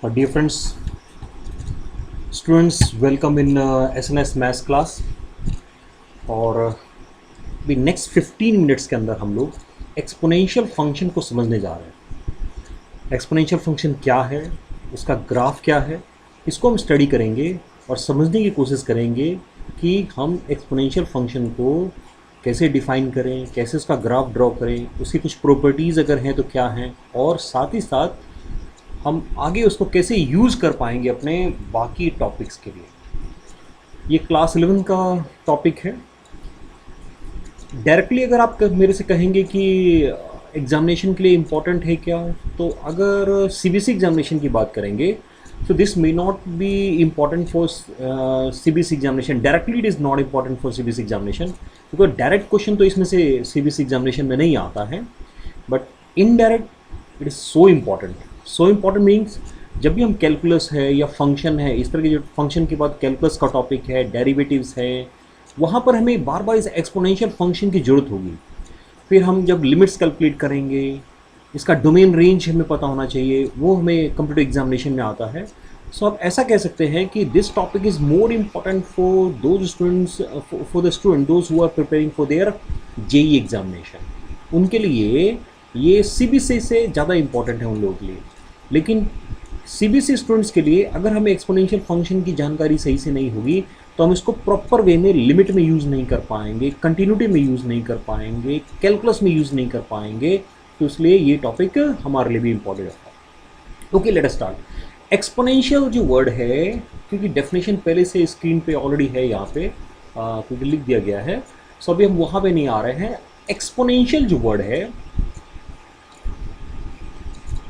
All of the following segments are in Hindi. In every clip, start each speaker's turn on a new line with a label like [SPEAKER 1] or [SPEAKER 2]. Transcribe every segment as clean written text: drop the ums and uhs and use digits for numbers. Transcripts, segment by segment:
[SPEAKER 1] Dear friends, students, welcome in SNS maths class. और अभी नेक्स्ट 15 मिनट्स के अंदर हम लोग एक्सपोनेंशियल फंक्शन को समझने जा रहे हैं। एक्सपोनेंशियल फंक्शन क्या है, उसका ग्राफ क्या है, इसको हम स्टडी करेंगे और समझने की कोशिश करेंगे कि हम एक्सपोनेंशियल फंक्शन को कैसे डिफ़ाइन करें, कैसे उसका ग्राफ ड्रॉ करें, उसकी कुछ प्रॉपर्टीज़ अगर हैं तो क्या हैं, और साथ ही साथ हम आगे उसको कैसे यूज़ कर पाएंगे अपने बाकी टॉपिक्स के लिए। ये क्लास 11 का टॉपिक है। डायरेक्टली अगर आप मेरे से कहेंगे कि एग्ज़ामिनेशन के लिए इम्पॉर्टेंट है क्या, तो अगर सीबीएसई एग्ज़ामिनेशन की बात करेंगे तो this may not be important for CBSE examination. Directly it is not important for CBSE examination, क्योंकि डायरेक्ट क्वेश्चन तो इसमें से सीबीएसई एग्ज़ामिनेशन में नहीं आता है, but indirect it is so important. So important means जब भी हम कैलकुलस है या फंक्शन है, इस तरह के जो फंक्शन के बाद कैलकुलस का टॉपिक है, डेरिवेटिव्स है, वहाँ पर हमें बार बार इस एक्सपोनेंशियल फंक्शन की ज़रूरत होगी। फिर हम जब लिमिट्स कैलकुलेट करेंगे, इसका डोमेन रेंज हमें पता होना चाहिए, वो हमें कंप्यूटर एग्जामिनेशन में आता है। सो आप ऐसा कह सकते हैं कि this topic is more important for those students, for the student those who are preparing for their JEE examination. उनके लिए ये सीबीएसई से ज़्यादा इम्पॉर्टेंट है उन लोगों के लिए। लेकिन सीबीएसई स्टूडेंट्स के लिए अगर हमें एक्सपोनेंशियल फंक्शन की जानकारी सही से नहीं होगी तो हम इसको प्रॉपर वे में लिमिट में यूज़ नहीं कर पाएंगे, कंटिन्यूटी में यूज़ नहीं कर पाएंगे, कैलकुलस में यूज़ नहीं कर पाएंगे। तो इसलिए ये टॉपिक हमारे लिए भी इम्पॉर्टेंट है। Okay, let us start. Exponential जो वर्ड है, क्योंकि डेफिनेशन पहले से स्क्रीन पे ऑलरेडी है यहाँ पे, क्योंकि लिख दिया गया है, सो अभी हम वहाँ पे नहीं आ रहे हैं। एक्सपोनेंशियल जो वर्ड है,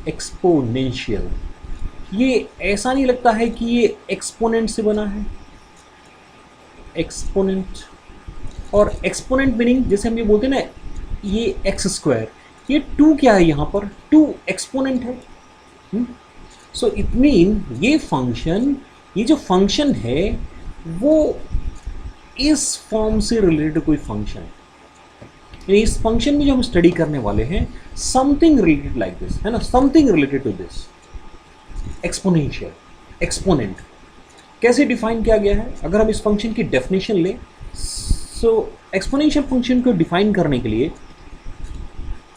[SPEAKER 1] एक्सपोनेंशियल, ये ऐसा नहीं लगता है कि ये एक्सपोनेंट से बना है। एक्सपोनेंट और एक्सपोनेंट मीनिंग जैसे हम ये बोलते हैं ना, ये एक्स स्क्वायर, ये टू क्या है यहाँ पर, टू एक्सपोनेंट है। सो इट मीन ये फंक्शन, ये जो फंक्शन है वो इस फॉर्म से रिलेटेड कोई फंक्शन है। इस फंक्शन में जो हम स्टडी करने वाले हैं, समथिंग रिलेटेड लाइक दिस है ना, something related to this exponential. Exponent कैसे डिफाइन किया गया है, अगर हम इस फंक्शन की डेफिनेशन लें, सो एक्सपोनेंशियल फंक्शन को डिफाइन करने के लिए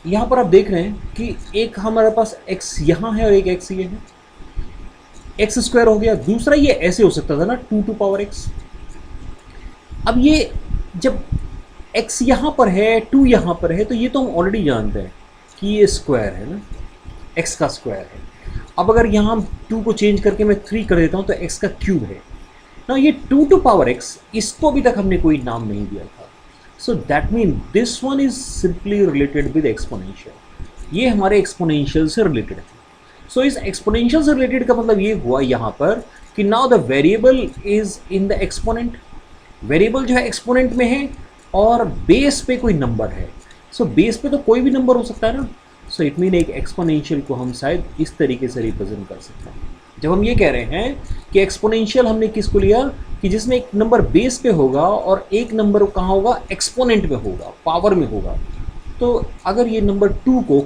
[SPEAKER 1] यहाँ पर आप देख रहे हैं कि एक हमारे पास x यहाँ है और एक x ये है, एक्स स्क्वायर हो गया। दूसरा ये ऐसे हो सकता था ना, 2 टू पावर x। अब ये जब x यहाँ पर है, 2 यहाँ पर है, तो ये तो हम ऑलरेडी जानते हैं कि ये स्क्वायर है ना, x का स्क्वायर है। अब अगर यहाँ 2 को चेंज करके मैं 3 कर देता हूँ तो x का क्यूब है ना। ये 2 टू पावर x, इसको अभी तक हमने कोई नाम नहीं दिया था। So that mean this one is simply related with exponential. ये हमारे एक्सपोनेंशियल से रिलेटेड है। सो इस एक्सपोनेंशियल से रिलेटेड का मतलब ये हुआ यहाँ पर कि now the variable is in the exponent. Variable जो है एक्सपोनेंट में है और बेस पे कोई नंबर है। सो बेस पे तो कोई भी नंबर हो सकता है ना। सो इट मीन एक एक्सपोनेंशियल को हम शायद इस तरीके से रिप्रेजेंट कर सकते हैं। जब हम ये कह रहे हैं कि एक्सपोनेंशियल हमने किसको लिया, कि जिसमें एक नंबर बेस पे होगा और एक नंबर कहाँ होगा, एक्सपोनेंट में होगा, पावर में होगा। तो अगर ये नंबर 2 को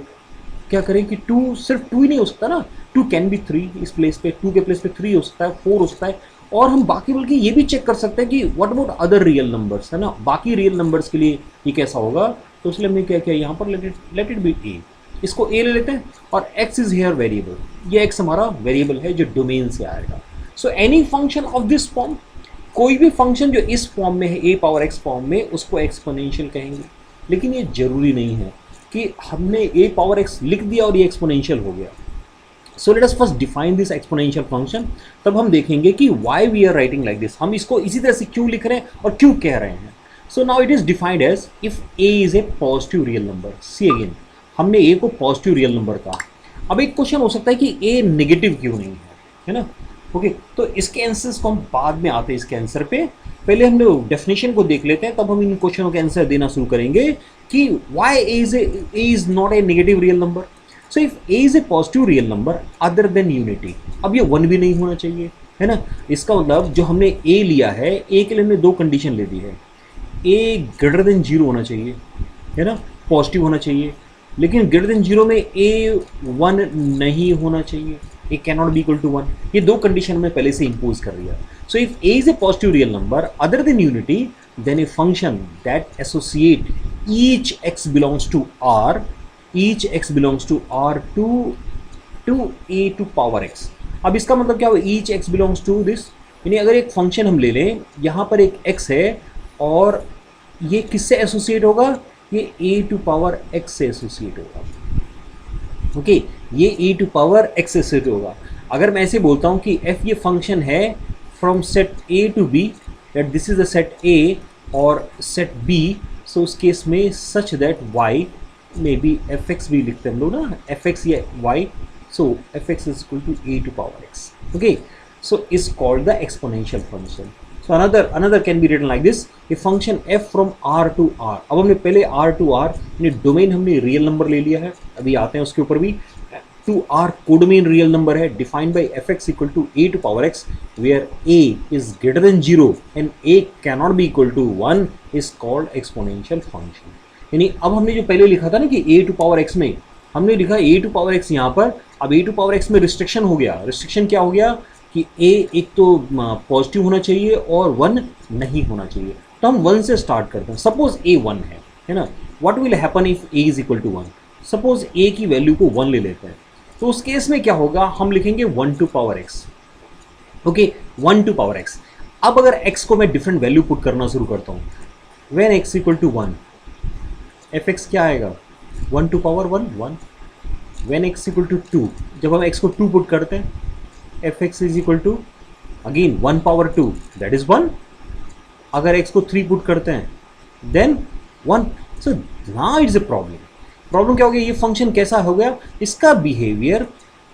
[SPEAKER 1] क्या करें कि 2 सिर्फ 2 ही नहीं हो सकता ना, 2 कैन बी 3, इस प्लेस पे 2 के प्लेस पे 3 हो सकता है, 4 हो सकता है, और हम बाकी बल्कि ये भी चेक कर सकते हैं कि what about other real numbers, है ना, बाकी रियल नंबर्स के लिए ये कैसा होगा। तो इसलिए हमने क्या किया, यहाँ पर लेट इट बी ए, इसको ए ले लेते हैं, और x इज हेयर वेरिएबल, ये x हमारा वेरिएबल है जो डोमेन से आएगा। So any function of this form, कोई भी फंक्शन जो इस फॉर्म में है, a पावर x फॉर्म में, उसको एक्सपोनेंशियल कहेंगे। लेकिन ये जरूरी नहीं है कि हमने a पावर x लिख दिया और ये एक्सपोनेंशियल हो गया। So let us first define this exponential function, तब हम देखेंगे कि why we are writing like this, हम इसको इसी तरह से क्यों लिख रहे हैं और क्यों कह रहे हैं। So now it is defined as if a is a positive real number. See again, हमने a को पॉजिटिव रियल नंबर कहा। अब एक क्वेश्चन हो सकता है कि a नेगेटिव क्यों नहीं है ना। ओके, तो इसके आंसर्स को हम बाद में आते हैं इसके आंसर पे, पहले हम लोग डेफिनेशन को देख लेते हैं, तब हम इन क्वेश्चनों के आंसर देना शुरू करेंगे कि why a is not a negative real number. So if a is a positive real number other than unity, अब ये 1 भी नहीं होना चाहिए, है ना। इसका मतलब जो हमने a लिया है, a के लिए हमने 2 कंडीशन ले दी है, a ग्रेटर देन 0 होना चाहिए, है ना, पॉजिटिव होना चाहिए, लेकिन ग्रेटर देन 0 में a 1 नहीं होना चाहिए, a can not be equal to 1, ये दो कंडीशन में पहले से इंपोज कर दिया। So if a is a positive real number other than unity then a function that associate each x belongs to R, each x belongs to R to a to power x. अब इसका मतलब क्या हुआ, each x belongs to this, यानी अगर एक फंक्शन हम ले लें, यहाँ पर एक x है और ये किससे एसोसिएट होगा, ये a टू पावर x से एसोसिएट होगा। ओके, ये a टू पावर x से एसोसिएट होगा। अगर मैं ऐसे बोलता हूँ कि f ये फंक्शन है from set a to b, that this is the set a और सेट b, सो उस केस में such that y may be fx भी लिखते हैं हम लोग ना, fx या y, so fx is equal to a to power x. Okay, so is called the exponential function. So another can be written like this, a function f from r to r. अब हमने पहले r to r यानी डोमेन हमने रियल नंबर ले लिया है, अभी आते हैं उसके ऊपर भी। To r codomain real number है, defined by fx equal to a to power x, where a is greater than 0 and a cannot be equal to 1 is called exponential function. यानी अब हमने जो पहले लिखा था ना कि a टू पावर x में हमने लिखा a टू पावर x यहाँ पर, अब a टू पावर x में रिस्ट्रिक्शन हो गया। रिस्ट्रिक्शन क्या हो गया कि a एक तो पॉजिटिव होना चाहिए और 1 नहीं होना चाहिए, तो हम 1 से स्टार्ट करते हैं। सपोज a 1 है ना, what will happen if a is equal to 1, suppose a की वैल्यू को 1 ले लेते हैं, तो उस केस में क्या होगा, हम लिखेंगे 1 to power x। Okay, 1 to power x। अब अगर x को मैं डिफरेंट वैल्यू पुट करना शुरू करता हूँ, when x equal to 1, fx क्या आएगा, 1 to power 1 1, when x equal to 2, जब हम x को 2 पुट करते हैं, fx is equal to again 1 power 2 that is 1, अगर x को 3 पुट करते हैं then 1। So now it's a problem क्या हो गया, ये फंक्शन कैसा हो गया, इसका बिहेवियर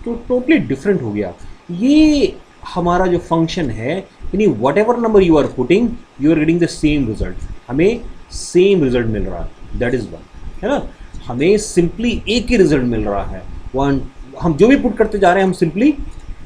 [SPEAKER 1] तो टोटली डिफरेंट हो गया। ये हमारा जो फंक्शन है, यानी whatever number you are putting you are getting the same result, हमें सेम रिजल्ट मिल रहा है, दैट इज 1, है ना। हमें सिंपली एक ही रिजल्ट मिल रहा है 1, हम जो भी पुट करते जा रहे हैं हम सिंपली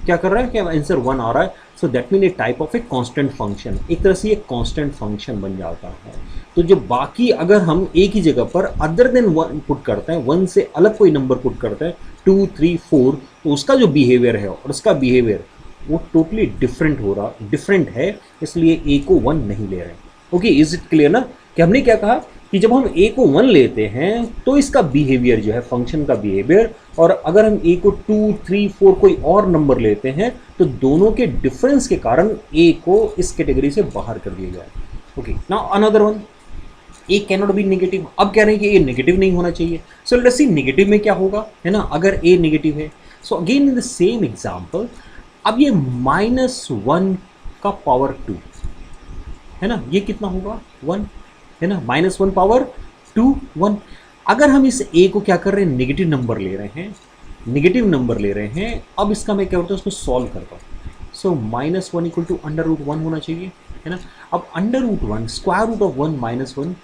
[SPEAKER 1] क्या कर रहे हैं कि आंसर 1 आ रहा है। So that mean A type of a constant function, एक तरह से ये कांस्टेंट फंक्शन बन जाता है। तो जो बाकी अगर हम एक ही जगह पर अदर देन 1 पुट करते हैं, 1 से अलग कोई नंबर पुट करते हैं 2 3 4, तो उसका जो बिहेवियर है और उसका बिहेवियर वो टोटली डिफरेंट है, इसलिए ए को 1 नहीं ले रहे। ओके, इज इट क्लियर ना, कि हमने क्या कहा कि जब हम a को 1 लेते हैं तो इसका बिहेवियर जो है फंक्शन का बिहेवियर, और अगर हम a को 2 3 4 कोई और नंबर लेते हैं तो दोनों के डिफरेंस के कारण a को इस कैटेगरी से बाहर कर दिया जाए। Okay, now another one, a can not B negative. अब कह रहे हैं कि a नेगेटिव नहीं होना चाहिए। सो लेट्स सी नेगेटिव में क्या होगा, है ना, अगर a नेगेटिव है। So again in the same example, अब ये -1 का पावर 2 है ना, ये कितना होगा 1, है ना, -1 पावर 2 1। अगर हम इस a को क्या कर रहे हैं, नेगेटिव नंबर ले रहे हैं, अब इसका मैं क्या करता हूँ, उसको सॉल्व करता हूँ। सो -1 इक्वल टू √1 होना चाहिए, है ना। अब √1 स्क्वायर रूट ऑफ 1 -1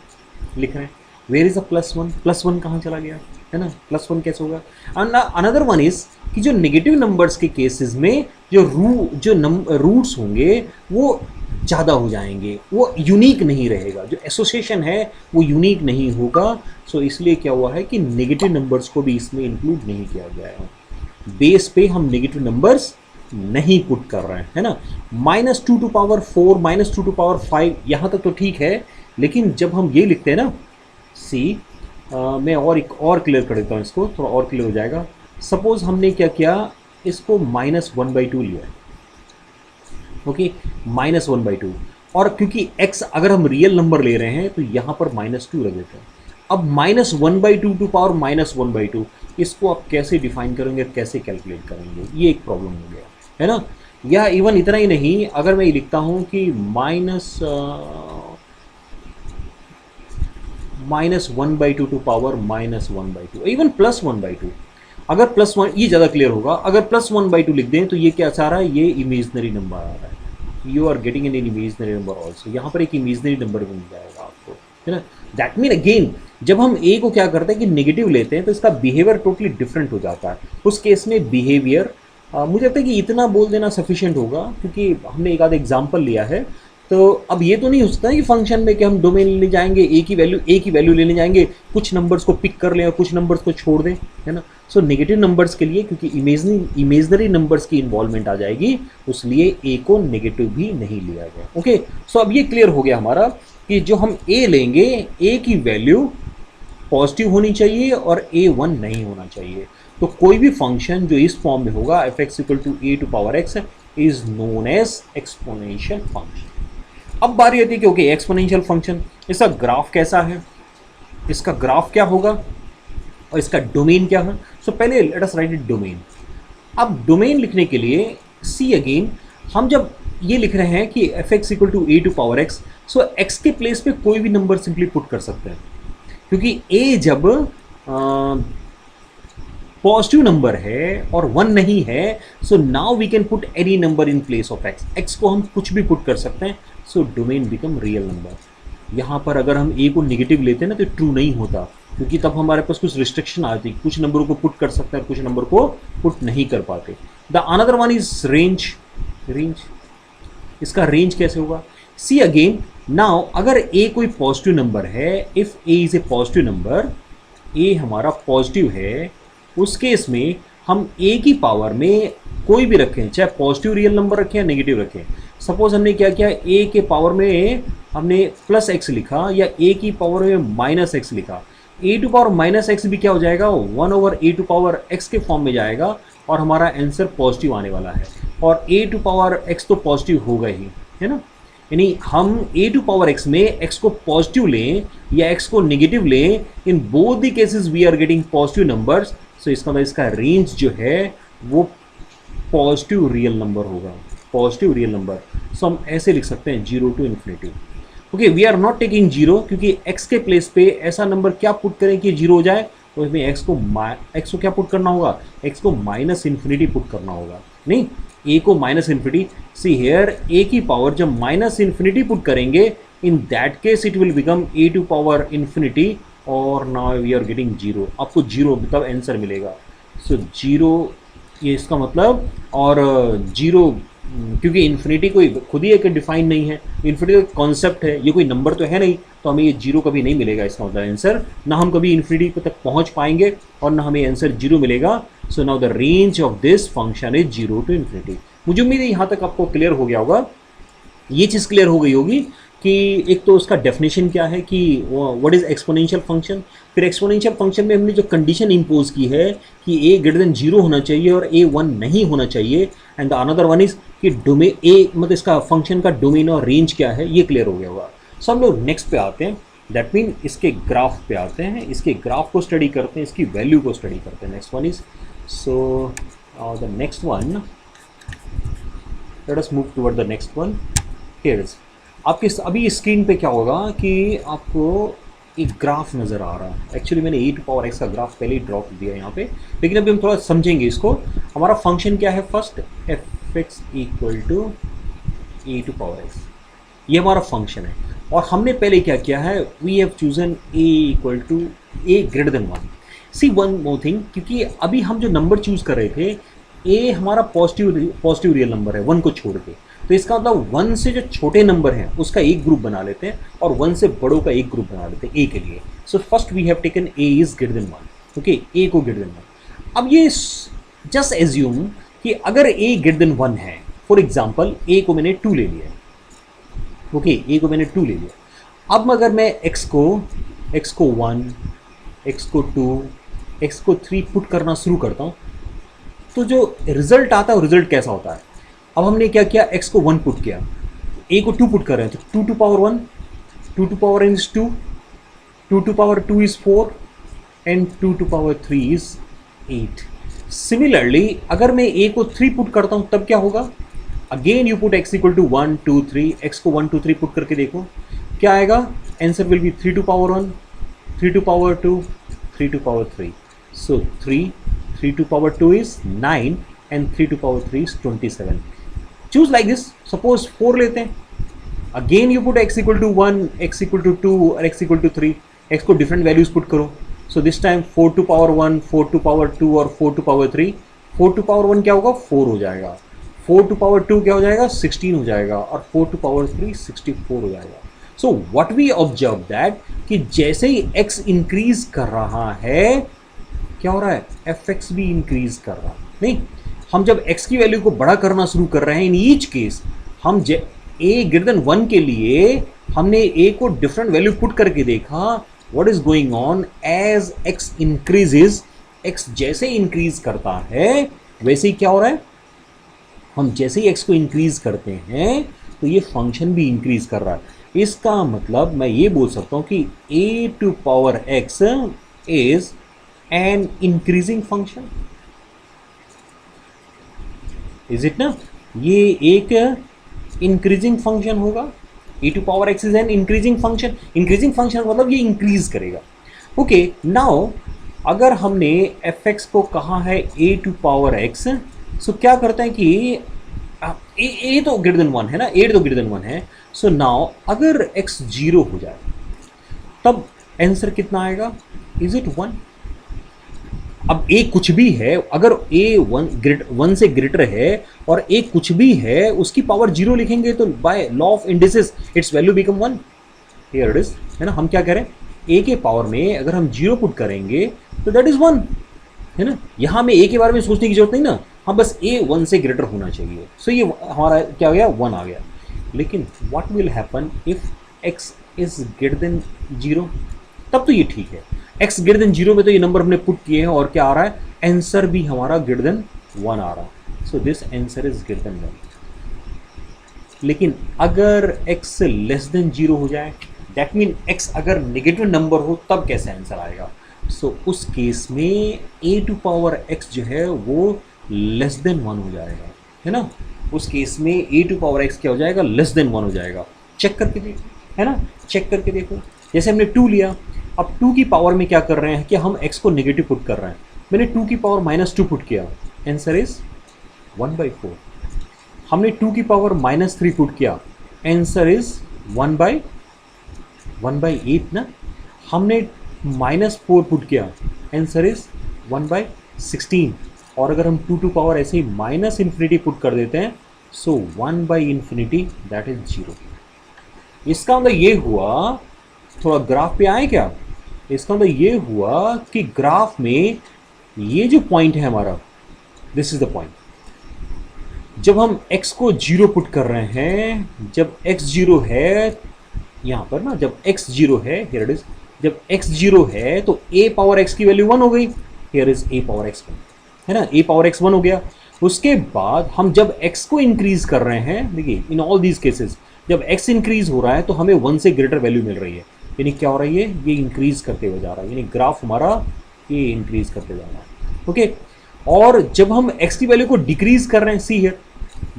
[SPEAKER 1] लिख रहे हैं, वेयर इज अ +1, +1 कहाँ चला गया, है ना, +1 कैसे होगा। अनदर वन इज कि जो नेगेटिव नंबर्स के केसेस में जो रूट्स होंगे वो ज़्यादा हो जाएंगे, वो यूनिक नहीं रहेगा, जो एसोसिएशन है वो यूनिक नहीं होगा। सो इसलिए क्या हुआ है कि नेगेटिव नंबर्स को भी इसमें इंक्लूड नहीं किया गया है। बेस पे हम नेगेटिव नंबर्स नहीं पुट कर रहे हैं, है ना। -2 टू पावर 4, -2 टू पावर 5, यहाँ तक तो ठीक है, लेकिन जब हम ये लिखते हैं ना मैं और एक और क्लियर कर देता हूँ, इसको थोड़ा और क्लियर हो जाएगा। सपोज हमने क्या किया, इसको -1/2 लिया, ओके, -1/2, और क्योंकि x अगर हम रियल नंबर ले रहे हैं तो यहाँ पर -2 रख देते हैं। अब -1/2 टू पावर -1/2, इसको आप कैसे डिफाइन करेंगे, कैसे कैलकुलेट करेंगे, ये एक प्रॉब्लम हो गया, है ना। या इवन इतना ही नहीं, अगर मैं ये लिखता हूँ कि -1/2 टू पावर -1/2, इवन +1/2, अगर +1, ये ज़्यादा क्लियर होगा, अगर +1/2 लिख दें तो ये क्या चाह रहा है, ये इमेजनरी नंबर आ रहा है, you are getting an imaginary number also, यहाँ पर एक इमेजनरी नंबर मिल जाएगा आपको, है ना। दैट मीन अगेन जब हम a को क्या करते हैं कि नेगेटिव लेते हैं तो इसका बिहेवियर टोटली डिफरेंट हो जाता है। उस केस में बिहेवियर मुझे लगता है कि इतना बोल देना सफिशिएंट होगा, क्योंकि हमने एक आधा एग्जाम्पल लिया है। तो अब ये तो नहीं हो सकता कि फंक्शन में कि हम डोमेन लेने जाएंगे, a की वैल्यू लेने जाएंगे, कुछ नंबर्स को पिक कर लें और कुछ नंबर्स को छोड़ दें, है ना। सो नेगेटिव नंबर्स के लिए क्योंकि इमेजनरी नंबर्स की इन्वॉल्वमेंट आ जाएगी, उसलिए ए को नेगेटिव भी नहीं लिया गया। ओके, सो अब ये क्लियर हो गया हमारा कि जो हम ए लेंगे, ए की वैल्यू पॉजिटिव होनी चाहिए और ए वन नहीं होना चाहिए। तो कोई भी फंक्शन जो इस फॉर्म में होगा f x equal to a to power x is known as exponential function. अब बारी आती है कि ओके एक्सपोनेंशियल फंक्शन, इसका ग्राफ कैसा है, इसका ग्राफ क्या होगा और इसका डोमेन क्या है। सो पहले let us right it domain. अब डोमेन लिखने के लिए सी अगेन, हम जब ये लिख रहे हैं कि f x equal to a to power x, so x के प्लेस पे कोई भी नंबर सिंपली पुट कर सकते हैं, क्योंकि ए जब पॉजिटिव नंबर है और वन नहीं है, so now we can put any number in place of x. X को हम कुछ भी पुट कर सकते हैं, so domain become real number. यहाँ पर अगर हम ए को नेगेटिव लेते हैं ना तो ट्रू नहीं होता, क्योंकि तब हमारे पास कुछ रिस्ट्रिक्शन आती, कुछ नंबरों को पुट कर सकते हैं, कुछ नंबर को पुट नहीं कर पाते। The another one is range. Range, इसका रेंज कैसे होगा? सी अगेन, नाउ अगर ए कोई पॉजिटिव नंबर है, if a is a positive number, a हमारा पॉजिटिव है, उस केस में हम ए की पावर में कोई भी रखें, चाहे पॉजिटिव रियल नंबर रखें या नेगेटिव रखें। सपोज हमने क्या किया, ए के पावर में हमने प्लस एक्स लिखा या ए की पावर में माइनस एक्स लिखा, a to power minus x भी क्या हो जाएगा, 1 over a to power x के फॉर्म में जाएगा और हमारा आंसर पॉजिटिव आने वाला है। और ए टू पावर एक्स तो पॉजिटिव होगा ही, है ना। यानी हम ए टू पावर एक्स में एक्स को पॉजिटिव लें या एक्स को नेगेटिव लें, in both the cases we are getting positive numbers. So इसका मतलब इसका रेंज जो है वो पॉजिटिव रियल नंबर होगा, पॉजिटिव रियल नंबर। सो हम ऐसे लिख सकते हैं 0 to infinity. Okay, we are not taking 0, क्योंकि x के प्लेस पे ऐसा नंबर क्या पुट करें कि 0 हो जाए, तो इसमें x को क्या पुट करना होगा, x को माइनस इन्फिनिटी पुट करना होगा। नहीं, a को minus infinity. See here a की पावर जब माइनस इन्फिनिटी पुट करेंगे, in that case it will become a to power infinity और नाउ वी आर गेटिंग 0। आपको 0 मतलब आंसर मिलेगा। सो 0 ये इसका मतलब, और 0 क्योंकि इन्फिनिटी कोई खुद ही एक डिफाइन नहीं है, इन्फिनिटी का कॉन्सेप्ट है, ये कोई नंबर तो है नहीं, तो हमें ये 0 कभी नहीं मिलेगा। इसका मतलब आंसर, ना हम कभी इन्फिनिटी तक पहुंच पाएंगे और ना हमें आंसर 0 मिलेगा। So now the range of this function is 0 to infinity. मुझे उम्मीद है यहाँ तक आपको क्लियर हो गया होगा। ये चीज़ क्लियर हो गई होगी कि एक तो उसका डेफिनेशन क्या है कि व्हाट इज़ एक्सपोनेंशियल फंक्शन, फिर एक्सपोनेंशियल फंक्शन में हमने जो कंडीशन इम्पोज की है कि ए ग्रेटर देन 0 होना चाहिए और ए 1 नहीं होना चाहिए, and the another one is कि डोमेन ए मतलब इसका फंक्शन का डोमेन और रेंज क्या है, ये क्लियर हो गया होगा। सो हम लोग नेक्स्ट पे आते हैं, दैट मीन इसके ग्राफ पे आते हैं, इसके ग्राफ को स्टडी करते हैं, इसकी वैल्यू को स्टडी करते हैं। Next one is, so the next one, let us move toward the next one. Here is आपके अभी स्क्रीन पे क्या होगा कि आपको एक ग्राफ नज़र आ रहा है। एक्चुअली मैंने ए टू पावर एक्स का ग्राफ पहले ही ड्रॉ कर दिया यहाँ पे, लेकिन अभी हम थोड़ा समझेंगे इसको। हमारा फंक्शन क्या है, first f x equal to a to power x, ये हमारा फंक्शन है। और हमने पहले क्या किया है, we have chosen a equal to a greater than 1। See one more thing, क्योंकि अभी हम जो नंबर चूज कर रहे थे, ए हमारा पॉजिटिव रियल नंबर है 1 को छोड़ के, तो इसका मतलब 1 से जो छोटे नंबर हैं उसका एक ग्रुप बना लेते हैं और 1 से बड़ों का एक ग्रुप बना लेते हैं ए के लिए। So first we have taken a is greater than 1। Okay, a को ग्रेटर देन 1। अब ये जस्ट एज्यूम कि अगर ए ग्रेटर देन 1 है, फॉर एग्जाम्पल ए को मैंने 2 ले लिया। ओके, ए को मैंने 2 ले लिया। अब अगर मैं x को 1, x को 2, x को 3 पुट करना शुरू करता हूँ, तो जो रिजल्ट आता है वो रिजल्ट कैसा होता है। अब हमने क्या किया, x को 1 पुट किया, a को 2 पुट कर रहे हैं, तो 2 to power 1, 2 to power n is 2, 2 to power 2 is 4 and 2 to power 3 is 8। Similarly अगर मैं a को 3 पुट करता हूँ तब क्या होगा, again you put x equal to 1 2 3, x को 1 2 3 पुट करके देखो क्या आएगा, answer will be 3 to power 1, 3 to power 2, 3 to power 3। So 3 to power 2 is 9 and 3 to power 3 is 27। Choose like this. Suppose 4 लेते हैं, again you put x equal to 1, x equal to 2 और x इक्वल टू 3, x को डिफरेंट वैल्यूज पुट करो। So this time 4 to power 1, 4 to power 2 और 4 टू पावर 3। 4 टू पावर 1 क्या होगा, 4 हो जाएगा, 4 टू पावर 2 क्या हो जाएगा, 16 हो जाएगा, और 4 टू पावर 3 64 हो जाएगा। So what we observe that कि जैसे ही x इंक्रीज कर रहा है, क्या हो रहा है, एफ एक्स भी इंक्रीज कर रहा है। नहीं, हम जब x की वैल्यू को बड़ा करना शुरू कर रहे हैं इन ईच केस, हम a ग्रेटर देन 1 के लिए हमने a को डिफरेंट वैल्यू पुट करके देखा what is going on as x increases, x जैसे इंक्रीज करता है वैसे ही क्या हो रहा है, हम जैसे ही x को इंक्रीज करते हैं तो ये फंक्शन भी इंक्रीज कर रहा है। इसका मतलब मैं ये बोल सकता हूं कि a to power x is an increasing function, is it ना, ये एक इंक्रीजिंग फंक्शन होगा। e to power x is an increasing function, increasing function मतलब ये इंक्रीज करेगा। ओके, नाउ अगर हमने fx को कहा है a टू पावर x, सो क्या करता है कि a तो ग्रेटर देन 1 है ना, a तो ग्रेटर देन 1 है, सो नाउ अगर x 0 हो जाए तब आंसर कितना आएगा, इज इट 1। अब a कुछ भी है, अगर a 1 से ग्रेटर है और a कुछ भी है उसकी पावर 0 लिखेंगे तो by law of indices it's value become 1। Here it is, है ना, हम क्या करें, a के पावर में अगर हम 0 पुट करेंगे तो दैट इज 1, है ना। यहाँ में a के बारे में सोचने की जरूरत नहीं ना, हाँ बस a 1 से ग्रेटर होना चाहिए। सो ये हमारा क्या हो गया, 1 आ गया। लेकिन what will happen if x is greater then 0, तब तो ये ठीक है, x ग्रेटर देन 0 में तो ये नंबर हमने पुट किए हैं और क्या आ रहा है, आंसर भी हमारा ग्रेटर देन 1 आ रहा है। So this answer is greater than 1। लेकिन अगर x लेस देन 0 हो जाए, दैट मीन x अगर नेगेटिव नंबर हो तब कैसे आंसर आएगा। सो उस केस में a टू पावर x जो है वो लेस देन 1 हो जाएगा, है ना। उस केस में a टू पावर x क्या हो जाएगा, लेस देन 1 हो जाएगा। चेक करके देखो, है ना, चेक करके देखो। जैसे हमने 2 लिया, अब 2 की पावर में क्या कर रहे हैं कि हम x को नेगेटिव पुट कर रहे हैं। मैंने 2 की पावर -2 पुट किया, आंसर इज 1/4। हमने 2 की पावर -3 पुट किया, आंसर इज 1/8 ना। हमने -4 पुट किया, आंसर इज 1/16। और अगर हम 2 टू पावर ऐसे ही -∞ पुट कर देते हैं, सो 1/∞ दैट इज 0। इसका मतलब ये हुआ, थोड़ा ग्राफ पे आए क्या, इसका मतलब ये हुआ कि ग्राफ में ये जो पॉइंट है हमारा, दिस इज द पॉइंट। जब हम x को 0 पुट कर रहे हैं, जब x 0 है यहाँ पर ना, जब x 0 है, हियर इट इज, जब x 0 है तो a पावर x की वैल्यू 1 हो गई, here is a power x 1, है ना, a पावर x 1 हो गया। उसके बाद हम जब x को इंक्रीज कर रहे हैं, देखिए इन ऑल दीज केसेस जब x इंक्रीज हो रहा है तो हमें 1 से ग्रेटर वैल्यू मिल रही है, यानी क्या हो रही है, ये इंक्रीज करते हुए जा रहा है, यानी ग्राफ हमारा ये इंक्रीज करते जा रहा है। ओके, और जब हम x की वैल्यू को डिक्रीज कर रहे हैं, सी हियर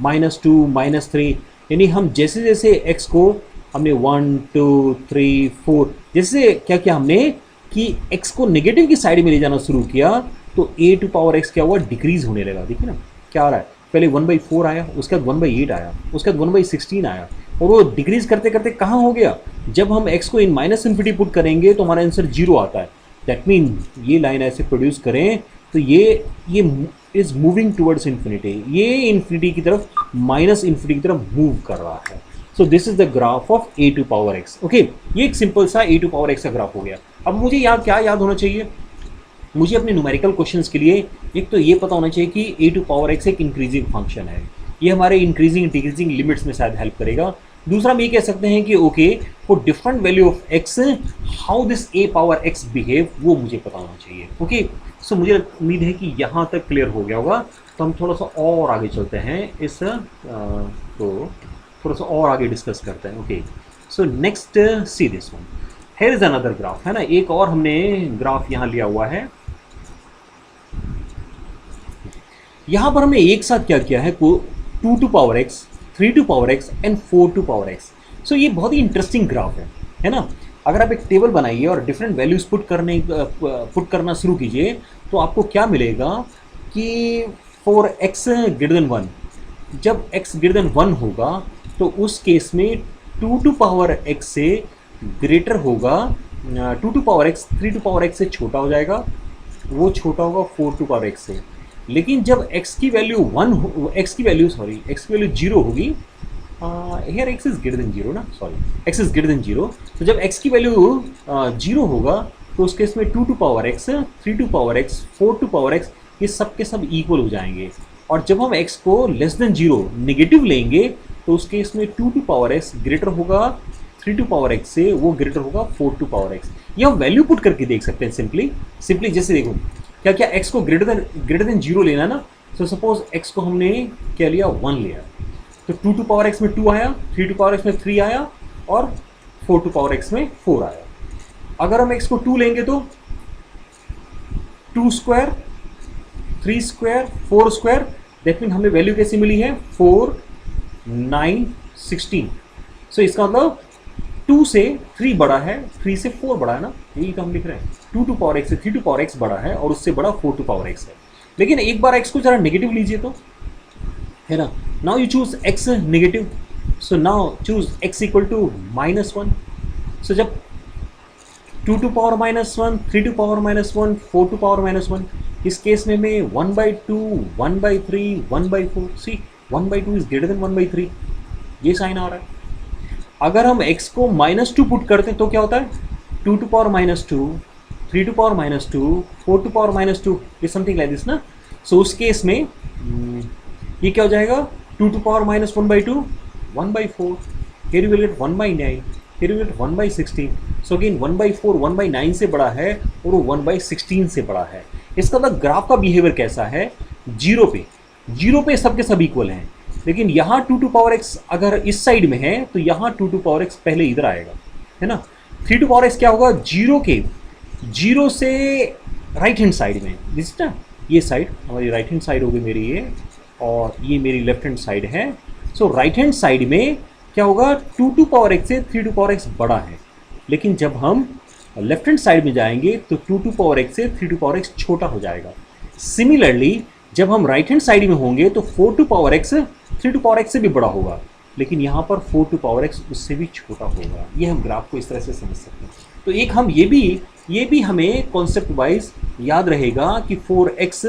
[SPEAKER 1] -2 -3, यानी हम जैसे जैसे x को हमने 1 2 3 4 जैसे क्या किया हमने कि x को नेगेटिव की साइड में ले जाना शुरू किया तो a टू पावर x क्या हुआ, डिक्रीज होने लगा। देखिए ना क्या आ रहा है, पहले 1/4 आया, उसके बाद 1/8 आया, उसके बाद 1/16 आया, और वो डिक्रीज करते करते कहाँ हो गया, जब हम x को इन -∞ पुट करेंगे तो हमारा आंसर 0 आता है। दैट मीन ये लाइन ऐसे प्रोड्यूस करें तो ये इज मूविंग टुवर्ड्स इन्फिनिटी, ये इन्फिनिटी की तरफ -∞ की तरफ मूव कर रहा है। So this is the graph of a to power x। Okay, ये एक सिंपल सा a टू पावर x का ग्राफ हो गया। अब मुझे यहाँ क्या याद होना चाहिए, मुझे अपने न्यूमेरिकल क्वेश्चंस के लिए एक तो ये पता होना चाहिए कि a टू पावर x एक इंक्रीजिंग फंक्शन है, ये हमारे इंक्रीजिंग डिक्रीजिंग लिमिट्स में शायद हेल्प करेगा। दूसरा हम ये कह सकते हैं कि okay for different value of x how this a power x behave, वो मुझे पता होना चाहिए। ओके, सो मुझे उम्मीद है कि यहाँ तक क्लियर हो गया होगा। तो हम थोड़ा सा और आगे चलते हैं, इस तो थोड़ा सा और आगे डिस्कस करते हैं। Okay, so next see this one, here is another graph, है ना, एक और हमने ग्राफ यहाँ लिया हुआ है। यहाँ पर हमने एक साथ क्या किया है, 2 to power x, 3 to power x and 4 to power x। So ये बहुत ही इंटरेस्टिंग ग्राफ है ना। अगर आप एक टेबल बनाइए और डिफरेंट वैल्यूज पुट करना शुरू कीजिए तो आपको क्या मिलेगा कि फॉर x ग्रेटर देन 1, जब x ग्रेटर देन 1 होगा तो उस केस में 2 टू पावर x से ग्रेटर होगा, 2 to power x 3 to power x से छोटा हो जाएगा, वो छोटा होगा 4 टू पावर x से। लेकिन जब x की वैल्यू 0 होगी, here x is greater than 0 ना, sorry x is greater than 0, तो जब x की वैल्यू 0 होगा तो उस केस में 2 to power x, 3 to power x, 4 to power x, ये सब के सब इक्वल हो जाएंगे। और जब हम x को लेस देन 0 नेगेटिव लेंगे तो उस केस में 2 टू पावर x ग्रेटर होगा 3 टू पावर x से, वो ग्रेटर होगा 4 टू पावर x। ये हम वैल्यू पुट करके देख सकते हैं सिंपली जैसे देखो क्या क्या x को ग्रेटर देन 0 लेना है ना। तो सपोज x को हमने क्या लिया 1 लिया, तो 2 टू पावर x में 2 आया, 3 टू पावर x में 3 आया और 4 टू पावर x में 4 आया। अगर हम x को 2 लेंगे तो 2 square, 3 square, 4 square, that mean हमें वैल्यू कैसी मिली है 4, 9, 16। सो इसका मतलब 2 से 3 बड़ा है, 3 से 4 बड़ा है ना, यही तो हम लिख रहे हैं। 2 टू पावर x से 3 टू पावर x बड़ा है और उससे बड़ा 4 टू पावर x है। लेकिन एक बार x को जरा नेगेटिव लीजिए तो, है ना। Now you choose x negative, so now choose x equal to -1। So जब 2 to power -1, 3 to power -1, 4 to power -1, इस केस में मैं 1/2, 1/3, 1/4, सी 1/2 इज ग्रेटर देन 1/3, ये साइन आ रहा है। अगर हम x को -2 पुट करते हैं तो क्या होता है 2 to power -2, 3 to power -2, 4 to power -2, ये समथिंग लाइक दिस ना। सो उस केस में ये क्या हो जाएगा 2 to power -1/2, 1/4, here you will get 1/9, here you will get 1/16। So again 1/4 1/9 से बड़ा है और वो 1/16 से बड़ा है। इसका मतलब ग्राफ का बिहेवियर कैसा है, जीरो पे सबके सब इक्वल हैं, लेकिन यहाँ 2 टू पावर x अगर इस साइड में है तो यहाँ 2 टू पावर x पहले इधर आएगा, है ना। 3 टू पावर x क्या होगा जीरो से राइट हैंड साइड में, दिस ना, ये साइड हमारी राइट हैंड साइड होगी मेरी ये, और ये मेरी लेफ्ट हैंड साइड है। सो राइट हैंड साइड में क्या होगा 2 टू पावर x से 3 टू पावर x बड़ा है, लेकिन जब हम लेफ्ट हैंड साइड में जाएंगे तो 2 टू पावर x से 3 टू पावर x छोटा हो जाएगा। सिमिलरली जब हम राइट हैंड साइड में होंगे तो 4 to power x 3 to power x से भी बड़ा होगा, लेकिन यहाँ पर 4 टू पावर x उससे भी छोटा होगा। ये हम ग्राफ को इस तरह से समझ सकते हैं। तो एक हम ये भी हमें कॉन्सेप्ट वाइज याद रहेगा कि 4x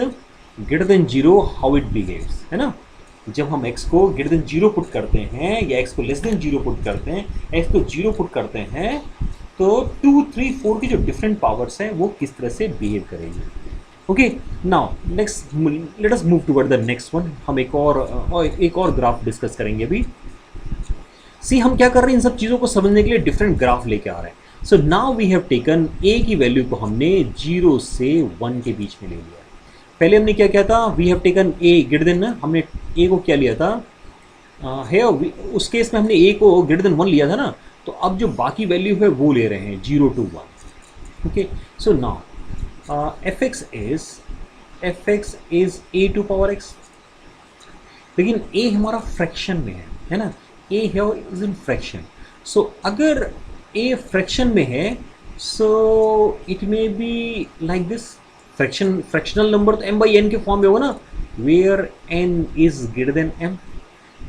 [SPEAKER 1] greater than 0 how it behaves, है ना। जब हम x को ग्रेटर देन 0 पुट करते हैं या x को लेस देन 0 पुट करते हैं, x को 0 पुट करते हैं, तो 2, 3, 4 की जो डिफरेंट पावर्स हैं वो किस तरह से बिहेव करेंगे। Okay, now next let us move toward the next one. हम एक और ग्राफ डिस्कस करेंगे अभी। सी हम क्या कर रहे हैं, इन सब चीज़ों को समझने के लिए डिफरेंट ग्राफ लेके आ रहे हैं। So now we have taken a की वैल्यू को हमने 0 से 1 के बीच में ले लिया। पहले हमने क्या किया था, we have taken a greater than, हमने a को क्या लिया था है, उस केस में हमने a को ग्रेटर देन 1 लिया था ना। तो अब जो बाकी वैल्यू है वो ले रहे हैं 0 to 1। Okay, so now fx is a to power x, लेकिन a हमारा फ्रैक्शन में है ना, a here is in fraction. So अगर a फ्रैक्शन में है so it may be like this, fractional number तो m/n के फॉर्म में होगा ना, where n is greater than m।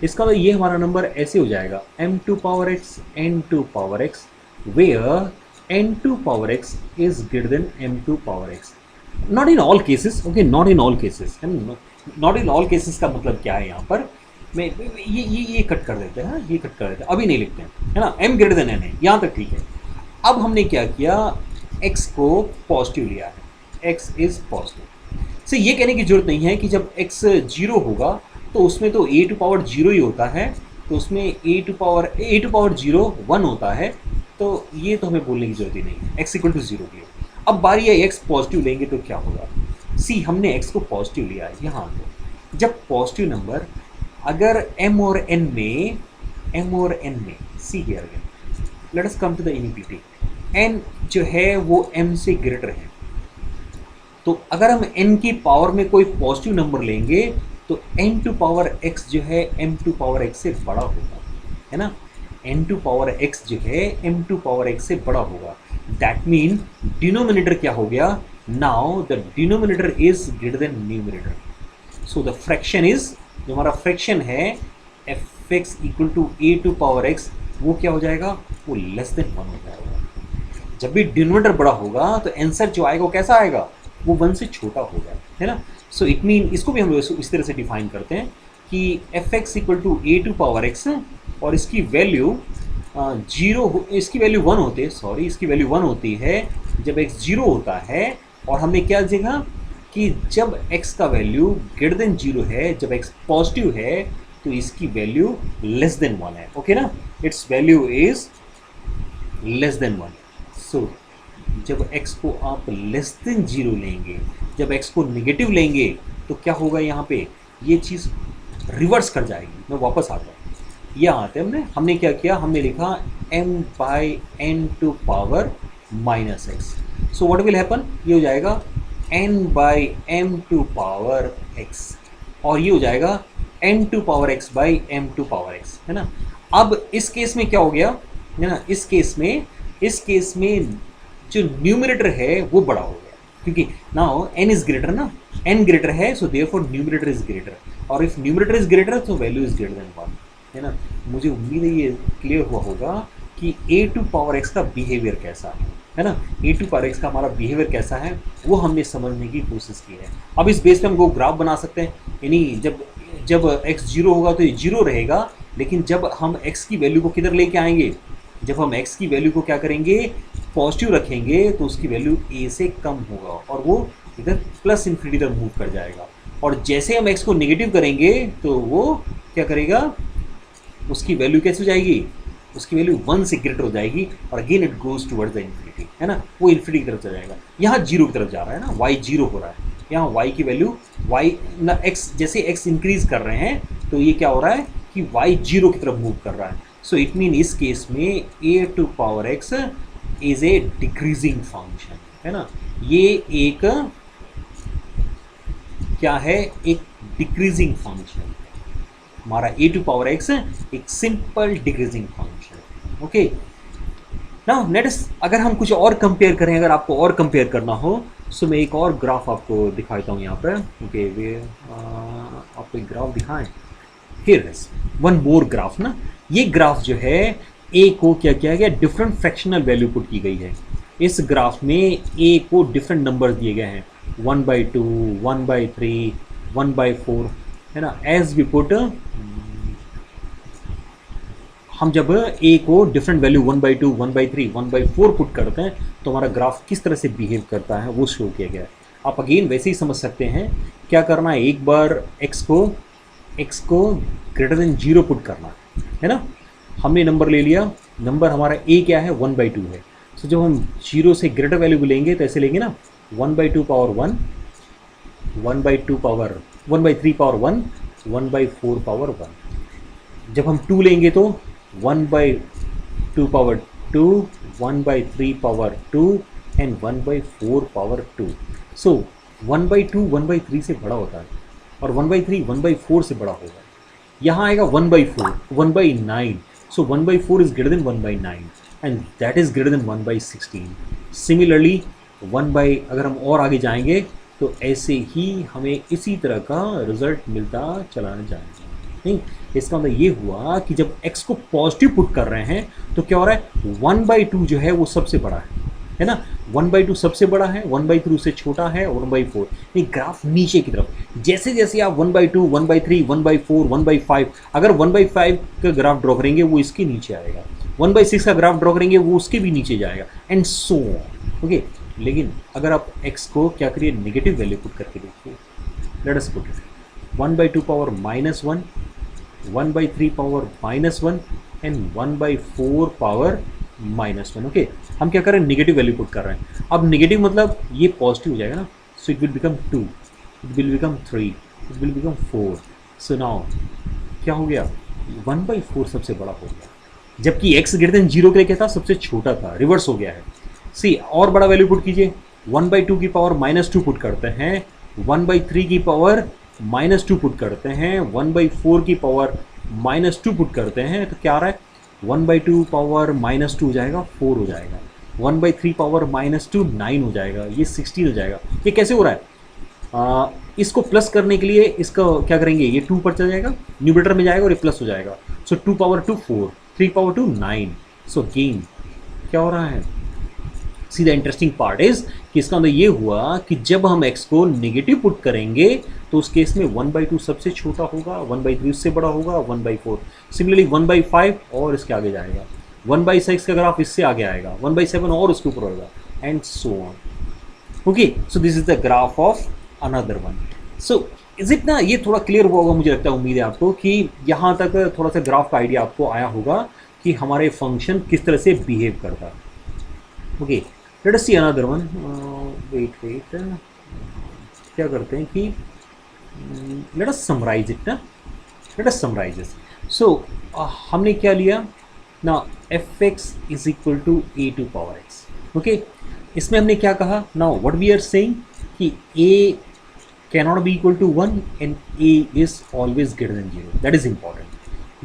[SPEAKER 1] इसका मतलब ये हमारा नंबर ऐसे हो जाएगा m to power x n to power x, where n to power x is greater than m to power x। Not in all cases, okay, not in all cases, not in all cases का मतलब क्या है यहाँ पर, मैं ये कट कर देते हैं, ये कट कर देते हैं, अभी नहीं लिखते हैं, है ना। m ग्रेटर देन n है, यहाँ तक ठीक है। अब हमने क्या किया, x को पॉजिटिव लिया है, x इज पॉजिटिव। से ये कहने की जरूरत नहीं है कि जब x 0 होगा तो उसमें तो a टू पावर 0 ही होता है, तो उसमें a टू पावर 0 1 होता है, तो ये तो हमें बोलने की जरूरत ही नहीं है x इक्वल टू 0 के लिए। अब बारी है x पॉजिटिव लेंगे तो क्या होगा, सी हमने x को पॉजिटिव लिया है यहाँ पे। जब पॉजिटिव नंबर अगर m और n में see here again, let us come to the inequality, n जो है वो m से ग्रेटर है, तो अगर हम n की पावर में कोई पॉजिटिव नंबर लेंगे तो n टू पावर x जो है m टू पावर x से बड़ा होगा, है ना। n टू पावर x जो है m टू पावर x से बड़ा होगा। दैट मीन डिनोमिनेटर क्या हो गया, now the denominator is greater than numerator. So the fraction is, जो हमारा फ्रैक्शन है fx equal to a to power x, वो क्या हो जाएगा, वो लेस देन 1 हो जाएगा। जब भी डिनोमिनेटर बड़ा होगा तो आंसर जो आएगा वो कैसा आएगा, वो 1 से छोटा होगा, है ना। सो इट मीन, इसको भी हम इस तरह से डिफाइन करते हैं कि fx equal to a to power x और इसकी वैल्यू 1 होती है, जब x 0 होता है और हमने क्या देखा कि जब x का वैल्यू ग्रेटर देन 0 है, जब x पॉजिटिव है तो इसकी वैल्यू लेस देन 1 है, ओके ना, it's value is less than 1। So जब x को आप लेस देन 0 लेंगे, जब x को नेगेटिव लेंगे तो क्या होगा, यहाँ पे ये चीज़ रिवर्स कर जाएगी। मैं वापस आता हूँ, यहाँ आते हमने क्या किया, हमने लिखा m/n² minus x. So what will happen, ये हो जाएगा n/m² x और ये हो जाएगा n² x/m², है ना। अब इस केस में क्या हो गया, है ना, इस केस में जो न्यूमरेटर है वो बड़ा हो गया, क्योंकि नाउ n इज ग्रेटर ना, n ग्रेटर है, so therefore numerator is greater, और इफ न्यूमरेटर इज ग्रेटर तो वैल्यू इज ग्रेटर देन 1, है ना। मुझे उम्मीद है ये क्लियर हुआ होगा कि a² x का बिहेवियर कैसा है ना, a² x का हमारा बिहेवियर कैसा है वो हमने समझने की कोशिश की है। अब इस बेस पे हम वो ग्राफ बना सकते हैं, यानी जब x 0 होगा तो ये 0 रहेगा, लेकिन जब हम x की वैल्यू को किधर लेके आएंगे, जब हम x की वैल्यू को क्या करेंगे, पॉजिटिव रखेंगे तो उसकी वैल्यू a से कम होगा और वो इधर प्लस इन्फिनिटी तक मूव कर जाएगा, और जैसे हम x को नेगेटिव करेंगे तो वो क्या करेगा, उसकी वैल्यू कैसे हो जाएगी, उसकी वैल्यू 1 से ग्रेटर हो जाएगी और again it goes towards the infinity, है ना, वो इन्फिनिटी की तरफ चला जाएगा। यहाँ 0 की तरफ जा रहा है ना, y 0 हो रहा है, यहाँ y की वैल्यू y ना x, जैसे x इंक्रीज कर रहे हैं तो ये क्या हो रहा है कि y 0 की तरफ मूव कर रहा है। सो इट मीन इस केस में a² x is a decreasing function, है ना, ये एक क्या है, एक डिक्रीजिंग फंक्शन है हमारा a² x, एक simple decreasing function, okay. Now let's, अगर हम कुछ और कंपेयर करें, अगर आपको और कंपेयर करना हो, सो मैं एक और ग्राफ आपको दिखाता हूँ यहाँ पर, ओके, वे आपको एक ग्राफ दिखाएं, here is one more graph ना। ये ग्राफ जो है a को क्या किया गया, डिफरेंट फ्रैक्शनल वैल्यू पुट की गई है। इस ग्राफ में a को डिफरेंट नंबर्स दिए गए हैं, 1/2, 1/3, 1/4, है ना। एज वी पुट, हम जब a को डिफरेंट वैल्यू 1/2, 1/3, 1/4 पुट करते हैं तो हमारा ग्राफ किस तरह से बिहेव करता है वो शो किया गया है। आप अगेन वैसे ही समझ सकते हैं, क्या करना है, एक बार x को ग्रेटर देन 0 पुट करना है ना। हमने नंबर ले लिया, नंबर हमारा a क्या है, 1/2 है। सो जब हम 0 से ग्रेटर वैल्यू लेंगे तो ऐसे लेंगे ना, 1/2 पावर 1, 1/2 पावर 1/3 पावर 1, 1/4 पावर 1। जब हम 2 लेंगे तो 1/2 पावर 2, 1/3 पावर 2 एंड 1/4 पावर 2। सो 1/2 1/3 से बड़ा होता है और 1/3 1/4 से बड़ा होगा। यहाँ आएगा 1/4, 1/9, so 1/4 is greater than 1/9 and that is greater than 1/16। Similarly अगर हम और आगे जाएंगे तो ऐसे ही हमें इसी तरह का रिजल्ट मिलता चला जाएगा। नहीं, इसका मतलब ये हुआ कि जब x को पॉजिटिव पुट कर रहे हैं तो क्या हो रहा है, 1/2 जो है वो सबसे बड़ा है ना, 1/2 सबसे बड़ा है, 1/3 से छोटा है, 1/4। ये ग्राफ नीचे की तरफ, जैसे जैसे आप 1/2, 1/3, 1/4, 1/5, अगर 1/5 का ग्राफ ड्रॉ करेंगे वो इसके नीचे आएगा, 1/6 का ग्राफ ड्रॉ करेंगे वो उसके भी नीचे जाएगा, एंड सो ऑन, ओके। लेकिन अगर आप x को क्या करिए, नेगेटिव वैल्यू पुट करके देखिए, let us put it 1/2 power -1, 1/3 power -1 and 1/4 power -1, okay. हम क्या कर रहे हैं, नेगेटिव वैल्यू पुट कर रहे हैं। अब नेगेटिव मतलब ये पॉजिटिव हो जाएगा ना, so it will become 2, it will become 3, it will become 4। So now क्या हो गया, 1/4 सबसे बड़ा हो गया, जबकि x ग्रेटर देन 0 के लिए क्या था, सबसे छोटा था, रिवर्स हो गया है। सी और बड़ा वैल्यू पुट कीजिए, 1/2 की पावर -2 पुट करते हैं, 1/3 की पावर -2 पुट करते हैं, 1/4 की पावर -2 पुट करते हैं, तो क्या आ रहा है, 1/2 पावर -2 हो जाएगा 4 हो जाएगा, 1/3 पावर -2 9 हो जाएगा, ये 16 हो जाएगा। ये कैसे हो रहा है, इसको प्लस करने के लिए इसका क्या करेंगे, ये 2 पर चला जाएगा, न्यूमरेटर में जाएगा और ये प्लस हो जाएगा। सो 2 पावर 2 4, 3 पावर 2 9। सो गेन क्या हो रहा है, see the interesting part is कि इसका मतलब ये हुआ कि जब हम x को नेगेटिव पुट करेंगे तो उस केस में 1/2 सबसे छोटा होगा, 1/3 उससे बड़ा होगा, 1/4। सिमिलरली 1/5 और इसके आगे जाएगा, 1/6 का ग्राफ इससे आगे आएगा, 1/7 और उसके ऊपर होगा, and so on. Okay, so this is the graph of another one. So is it ना, ये थोड़ा क्लियर हुआ होगा मुझे लगता है, उम्मीद है आपको कि यहाँ तक थोड़ा सा ग्राफ का आइडिया आपको आया होगा कि हमारे फंक्शन किस तरह से बिहेव करता है. Okay, let us see another one. Wait क्या करते हैं कि लेट अस समराइज इट ना, let us summarise this. So हमने क्या लिया ना, f x is equal to a to power x. Okay, इसमें हमने क्या कहा ना, व्हाट वी आर सेइंग कि ए cannot be equal to 1 and a is always greater than 0. That is important.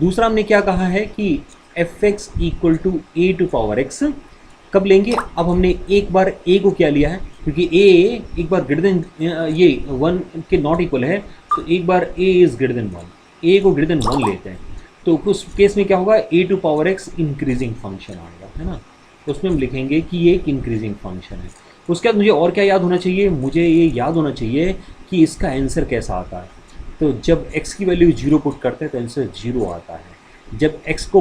[SPEAKER 1] दूसरा हमने क्या कहा है कि fx equal to a to power x कब लेंगे, अब हमने एक बार a को क्या लिया है, क्योंकि a एक बार ग्रेटर देन ये 1 के नॉट इक्वल है, तो एक बार a is greater than 1, a को ग्रेटर देन 1 लेते हैं, तो उस केस में क्या होगा, a to power x increasing function आएगा, है ना. तो उसमें हम लिखेंगे कि ये एक इंक्रीजिंग फंक्शन है. उसके बाद मुझे और क्या याद होना चाहिए, मुझे ये याद होना चाहिए कि इसका आंसर कैसा आता है. तो जब x की वैल्यू 0 पुट करते हैं तो आंसर 0 आता है. जब x को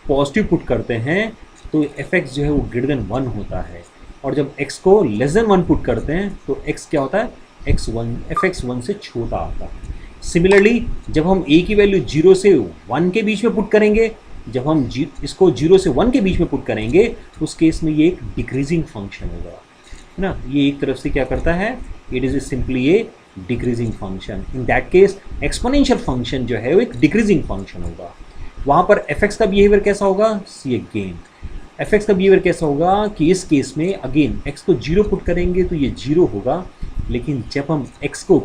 [SPEAKER 1] पॉजिटिव पुट करते हैं तो fx जो है वो ग्रेटर देन 1 होता है, और जब x को लेस देन 1 पुट करते हैं तो x क्या होता है, fx 1 से छोटा आता है. सिमिलरली जब हम a की वैल्यू 0 से 1 के बीच में पुट करेंगे, जब हम इसको 0 से 1 के बीच में पुट करेंगे, उस केस में ये एक डिक्रीजिंग फंक्शन होगा, है ना. ये एक तरफ से क्या करता है, it is simply A decreasing function. In that case exponential function जो है वो एक डिक्रीजिंग फंक्शन होगा. वहाँ पर fx का बिहेवियर कैसा होगा, सी अगेन fx का बिहेवियर कैसा होगा कि इस केस में अगेन x को 0 पुट करेंगे तो ये 0 होगा, लेकिन जब हम x को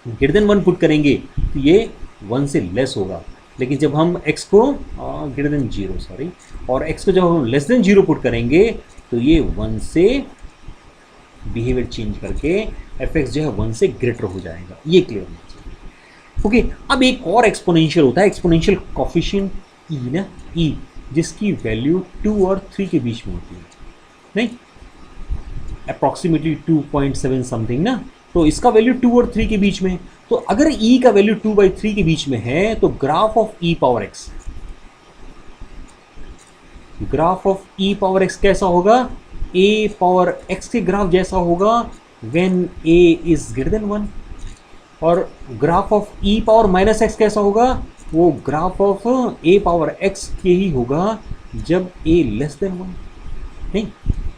[SPEAKER 1] ग्रेटर देन 1 पुट करेंगे तो ये 1 से लेस होगा. लेकिन जब हम x को ग्रेटर देन 0 सॉरी, और x को जब हम लेस देन 0 पुट करेंगे तो ये 1 से बिहेवियर चेंज करके fx जो है 1 से ग्रेटर हो जाएगा. ये क्लियर होना चाहिए. ओके, अब एक और एक्सपोनेंशियल होता है, एक्सपोनेंशियल कोफिशिएंट e ना, e जिसकी वैल्यू 2 और 3 के बीच में होती है, नहीं अप्रॉक्सीमेटली 2.7 समथिंग ना. तो इसका वैल्यू 2 और 3 के बीच में. तो अगर e का वैल्यू 2/3 के बीच में है तो graph of e power x, graph of e power x कैसा होगा, a पावर x के ग्राफ जैसा होगा when a is greater than 1. और graph of e power minus x कैसा होगा, वो graph of a power x के ही होगा जब a लेस देन 1. नहीं,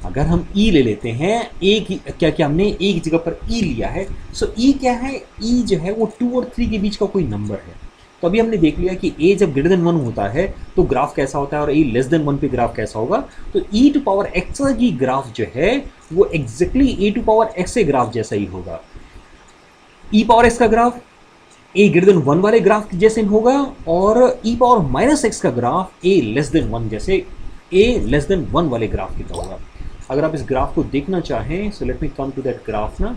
[SPEAKER 1] अगर हम e ले लेते हैं, a की क्या हमने a की जगह पर e लिया है. सो e क्या है, e जो है वो 2 और 3 के बीच का कोई नंबर है. तो अभी हमने देख लिया कि a जब ग्रेटर देन 1 होता है तो ग्राफ कैसा होता है, और a लेस देन 1 पे ग्राफ कैसा होगा. तो e टू पावर x की ग्राफ जो है वो exactly a to power x के ग्राफ जैसा ही होगा. e पावर x का ग्राफ a ग्रेटर देन 1 वाले ग्राफ जैसे होगा, और e पावर माइनस x का ग्राफ a लेस देन 1 जैसे a लेस देन 1 वाले ग्राफ की तरह होगा. अगर आप इस ग्राफ को देखना चाहें, so let me come to that graph ना.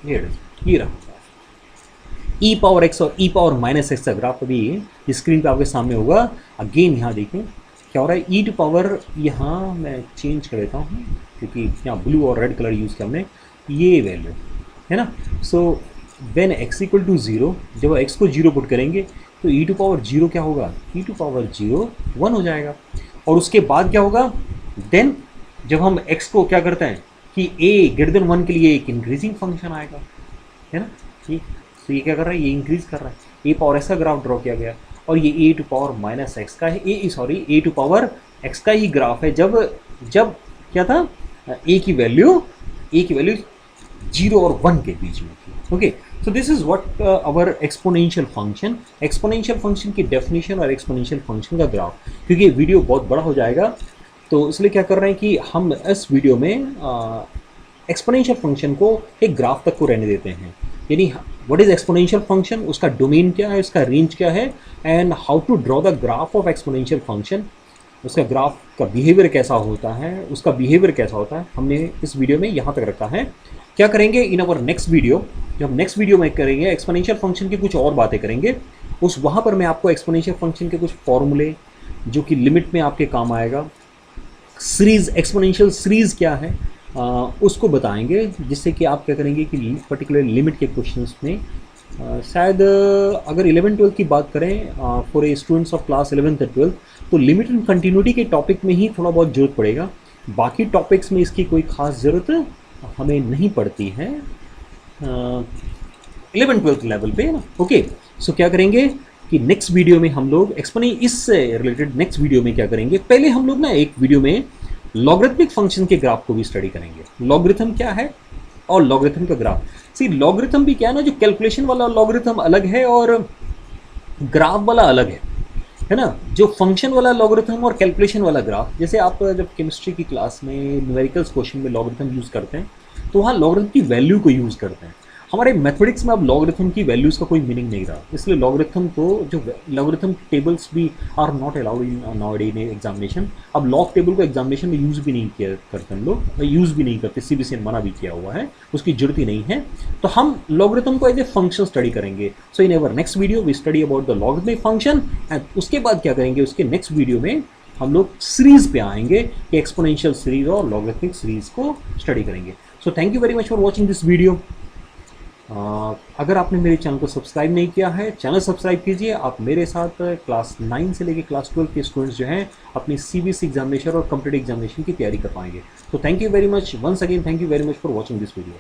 [SPEAKER 1] ये रहा e पावर x और e पावर माइनस x का ग्राफ अभी स्क्रीन पे आपके सामने होगा. अगेन यहाँ देखें क्या हो रहा है, e टू पावर, यहाँ मैं चेंज कर देता हूँ क्योंकि यहाँ ब्लू और रेड कलर यूज़ किया हमने, ये वैल्यू है ना. So when x equal to 0, जब x को 0 पुट करेंगे तो e टू पावर 0 क्या होगा, e टू पावर 0 1 हो जाएगा. और उसके बाद क्या होगा, देन जब हम x को क्या करते हैं कि a ग्रेटर देन 1 के लिए एक इंक्रीजिंग फंक्शन आएगा, है ना. ठीक, तो ये क्या कर रहा है, ये इंक्रीज कर रहा है. a पावर x का ग्राफ ड्रॉ किया गया, और ये a to power minus x का है, a टू पावर x का ही ग्राफ है जब क्या था, a की वैल्यू 0 और 1 के बीच में थी. Okay, so this is what our exponential function. Exponential function की डेफिनेशन और एक्सपोनेंशियल फंक्शन का ग्राफ, क्योंकि वीडियो बहुत बड़ा हो जाएगा तो इसलिए क्या कर रहे हैं कि हम इस वीडियो में एक्सपोनेंशियल फंक्शन को एक ग्राफ तक को रहने देते हैं. यानी व्हाट इज एक्सपोनेंशियल फंक्शन, उसका डोमेन क्या है, उसका रेंज क्या है, and how to draw the graph of exponential function, उसका ग्राफ का बिहेवियर कैसा होता है, उसका बिहेवियर कैसा होता है, हमने इस वीडियो में यहाँ तक रखा है. क्या करेंगे इन अवर नेक्स्ट वीडियो, जब हम नेक्स्ट वीडियो में करेंगे एक्सपोनेंशियल फंक्शन की कुछ और बातें करेंगे, उस वहाँ पर मैं आपको एक्सपोनेंशियल फंक्शन के कुछ फॉर्मूले जो कि लिमिट में आपके काम आएगा, सीरीज एक्सपोनेंशियल सीरीज़ क्या है उसको बताएंगे, जिससे कि आप क्या करेंगे कि पर्टिकुलर लिमिट के क्वेश्चंस में शायद अगर 11-12 की बात करें for a students of class 11th और 12th, तो लिमिट एंड कंटिन्यूटी के टॉपिक में ही थोड़ा बहुत जरूरत पड़ेगा. बाकी टॉपिक्स में इसकी कोई ख़ास ज़रूरत हमें नहीं पड़ती है 11th-12th लेवल पे ना। ओके, सो क्या करेंगे कि नेक्स्ट वीडियो में हम लोग इससे रिलेटेड नेक्स्ट वीडियो में क्या करेंगे, पहले हम लोग ना एक वीडियो में लॉगरिथमिक फंक्शन के ग्राफ को भी स्टडी करेंगे। लॉगरिथम क्या है और लॉगरिथम का ग्राफ। सी लॉगरिथम भी क्या है ना, जो कैलकुलेशन वाला लॉगरिथम अलग है और ग्राफ वाला अलग है ना। जो फंक्शन वाला लॉगरिथम और कैलकुलेशन वाला ग्राफ, जैसे आप जब केमिस्ट्री की क्लास में न्यूमेरिकल्स क्वेश्चन में लॉगरिथम यूज़ करते हैं तो वहाँ लॉगरिथम की वैल्यू को यूज़ करते हैं। हमारे मैथमेटिक्स में अब लॉगरिथम की वैल्यूज़ का कोई मीनिंग नहीं रहा, इसलिए लॉगरिथम को जो लॉगरिथम टेबल्स भी are not allowed in nowadays in examination. अब लॉग टेबल को एग्जामिनेशन में यूज़ भी नहीं किया करते हम लोग, यूज़ भी नहीं करते, सीबीएसई ने मना भी किया हुआ है, उसकी जरूरत ही नहीं है। तो हम लॉगरिथम को एज ए फंक्शन स्टडी करेंगे। So in our next video we study about the logarithmic function and उसके बाद क्या करेंगे, उसके नेक्स्ट वीडियो में हम लोग सीरीज पे आएंगे कि एक्सपोनेंशियल सीरीज और लॉगरिथमिक सीरीज को स्टडी करेंगे। So thank you very much for watching this video. अगर आपने मेरे चैनल को सब्सक्राइब नहीं किया है, चैनल सब्सक्राइब कीजिए। आप मेरे साथ क्लास 9 से लेकर क्लास 12 के स्टूडेंट्स जो हैं अपनी सीबीएसई एग्जामिनेशन और कॉम्पिटिटिव एग्जामिनेशन की तैयारी कर पाएंगे। तो thank you very much once again, thank you very much for watching this video.